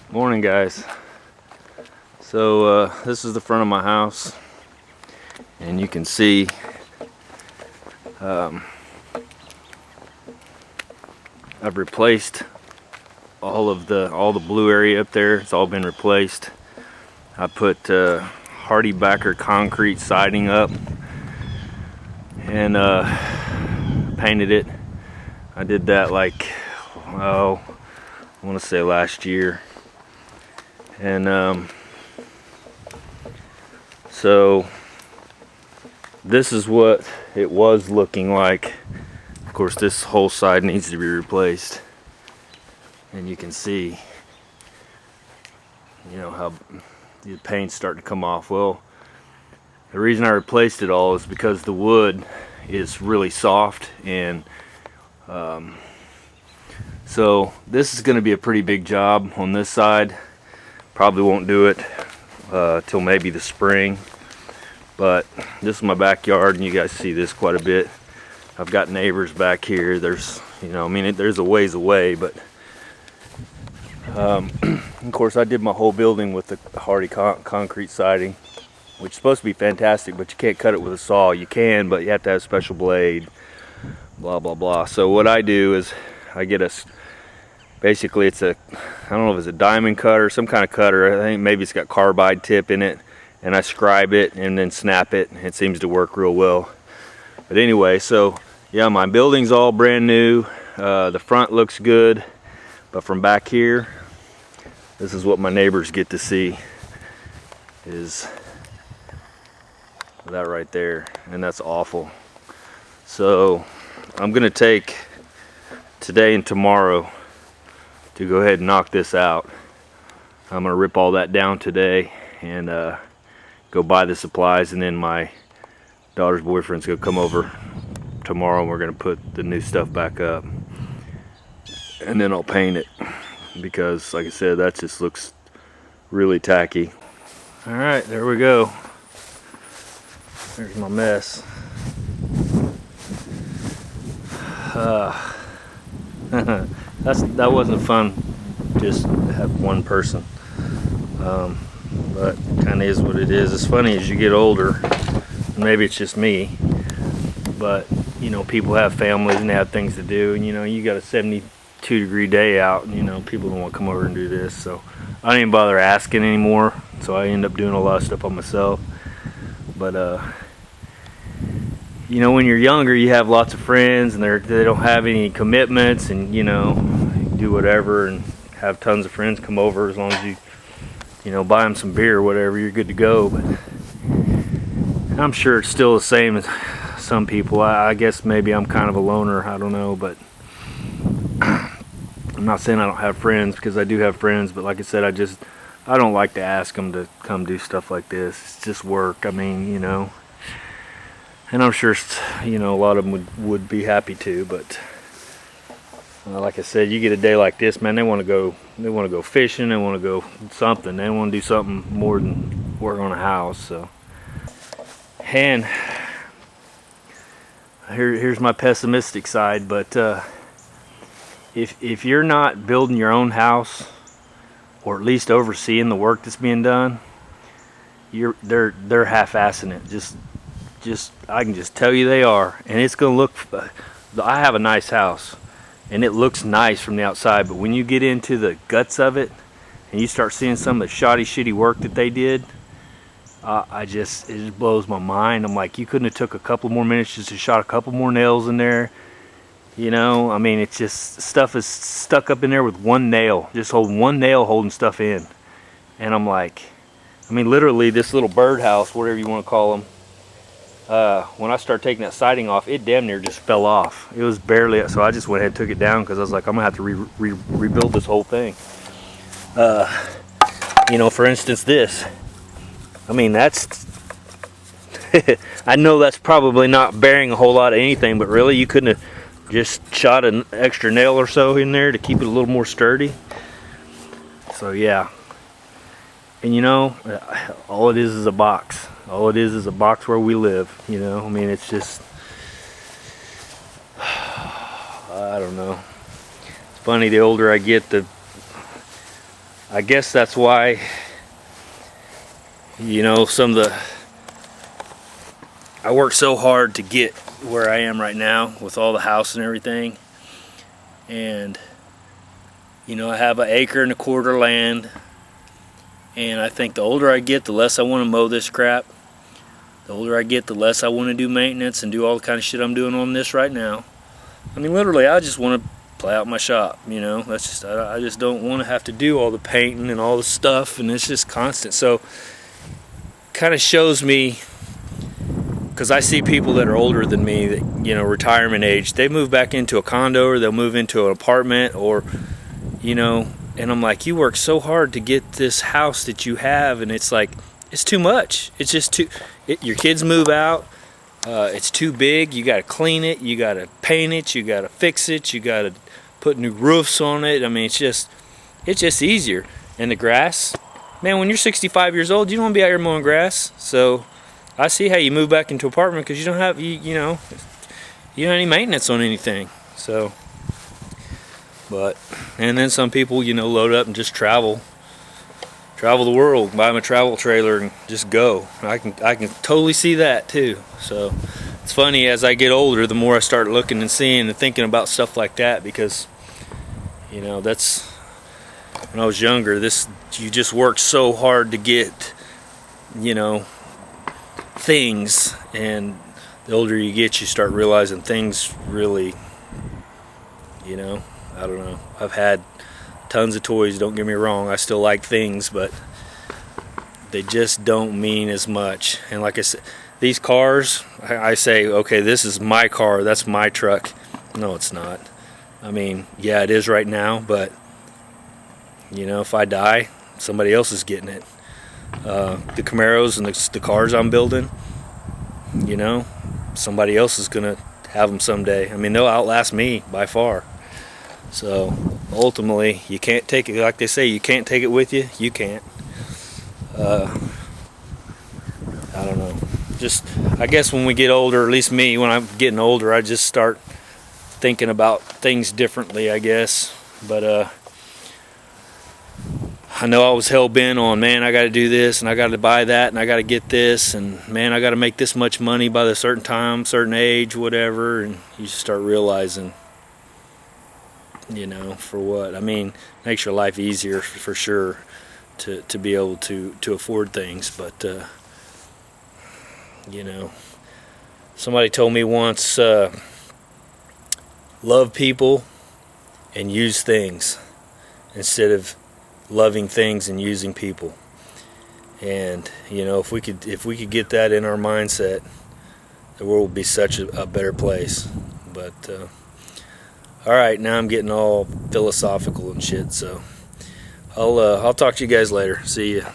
Morning, guys. So this is the front of my house, and you can see I've replaced all the blue area up there. It's all been replaced. I put HardieBacker concrete siding up and painted it. I did that like, I want to say last year. And so this is what it was looking like. Of course, this whole side needs to be replaced, and you can see, how the paint's starting to come off. Well, the reason I replaced it all is because the wood is really soft, and so this is going to be a pretty big job on this side. Probably won't do it till maybe the spring, but this is my backyard, and you guys see this quite a bit. I've got neighbors back here. There's, there's a ways away, but of course I did my whole building with the Hardie concrete siding, which is supposed to be fantastic, but you can't cut it with a saw. You can, but you have to have a special blade, blah blah blah. So what I do is I get basically it's I don't know if it's a diamond cutter, some kind of cutter. I think maybe it's got carbide tip in it, and I scribe it and then snap it. It seems to work real well. But anyway, so yeah, my building's all brand new. The front looks good, but from back here, this is what my neighbors get to see, is that right there, and that's awful. So I'm gonna take today and tomorrow to go ahead and knock this out. I'm gonna rip all that down today and go buy the supplies, and then my daughter's boyfriend's gonna come over tomorrow, and we're gonna put the new stuff back up, and then I'll paint it, because like I said, that just looks really tacky. All right, there we go. There's my mess. That wasn't fun, just have one person, but kind of is what it is. It's funny, as you get older, maybe it's just me, but people have families and they have things to do, and you got a 72-degree day out, and people don't want to come over and do this, so I don't even bother asking anymore. So I end up doing a lot of stuff on myself. But when you're younger, you have lots of friends, and they don't have any commitments, and you do whatever and have tons of friends come over. As long as you buy them some beer or whatever, you're good to go. But I'm sure it's still the same as some people. I guess maybe I'm kind of a loner, I don't know, but I'm not saying I don't have friends, because I do have friends, but like I said, I don't like to ask them to come do stuff like this. It's just work. I mean, and I'm sure, a lot of them would be happy to, but like I said, you get a day like this, man, they want to go fishing, they want to go something, they want to do something more than work on a house. So, and here's my pessimistic side, but if you're not building your own house, or at least overseeing the work that's being done, they're half-assing it. Just I can just tell you they are, and it's gonna look. I have a nice house, and it looks nice from the outside, but when you get into the guts of it, and you start seeing some of the shoddy, shitty work that they did, it just blows my mind. I'm like, you couldn't have took a couple more minutes just to shot a couple more nails in there. I mean, it's just stuff is stuck up in there with one nail, just holding one nail, holding stuff in. And I'm like, literally this little birdhouse, whatever you want to call them, when I started taking that siding off, it damn near just fell off. It was barely, so I just went ahead and took it down, because I was like, I'm gonna have to rebuild this whole thing. For instance, this. That's I know that's probably not bearing a whole lot of anything, but really, you couldn't have just shot an extra nail or so in there to keep it a little more sturdy. So yeah, and all it is a box. All it is a box where we live. It's just, I don't know. It's funny, the older I get, the I guess that's why, you know, I worked so hard to get where I am right now with all the house and everything. And, you know, I have 1.25 acres land. And I think the older I get, the less I want to mow this crap. The older I get, the less I want to do maintenance and do all the kind of shit I'm doing on this right now. I mean, literally, I just want to play out my shop, you know. That's just, I just don't want to have to do all the painting and all the stuff, and it's just constant. So, kind of shows me, because I see people that are older than me, that, you know, retirement age, they move back into a condo or they'll move into an apartment, or, you know, and I'm like, you work so hard to get this house that you have, and it's like, it's too much. It's just too, your kids move out, it's too big, you gotta clean it, you gotta paint it, you gotta fix it, you gotta put new roofs on it. I mean, it's just easier. And the grass, man, when you're 65 years old, you don't want to be out here mowing grass. So I see how you move back into an apartment, because you don't have, you know, you don't have any maintenance on anything. So, but, and then some people, you know, load up and just travel the world, buy them a travel trailer and just go. I can totally see that too. So it's funny, as I get older, the more I start looking and seeing and thinking about stuff like that, because, you know, that's, when I was younger, you just worked so hard to get, you know, things, and the older you get, you start realizing things really, you know, I don't know. I've had tons of toys, don't get me wrong, I still like things, but they just don't mean as much. And like I said, these cars, I say, okay, this is my car, that's my truck. No, it's not. I mean, yeah, it is right now, but, you know, if I die, somebody else is getting it. The Camaros and the cars I'm building, you know, somebody else is gonna have them someday. I mean, they'll outlast me by far. So ultimately, you can't take it, like they say, you can't take it with you. You can't. I don't know. Just, I guess when we get older, at least me, when I'm getting older, I just start thinking about things differently, I guess. But I know I was hell-bent on, man, I got to do this, and I got to buy that, and I got to get this, and man, I got to make this much money by a certain time, certain age, whatever. And you just start realizing, you know, for what? I mean, makes your life easier for sure to be able to afford things. But you know, somebody told me once, love people and use things instead of loving things and using people. And you know, if we could get that in our mindset, the world would be such a better place. But all right, now I'm getting all philosophical and shit, so I'll talk to you guys later. See ya.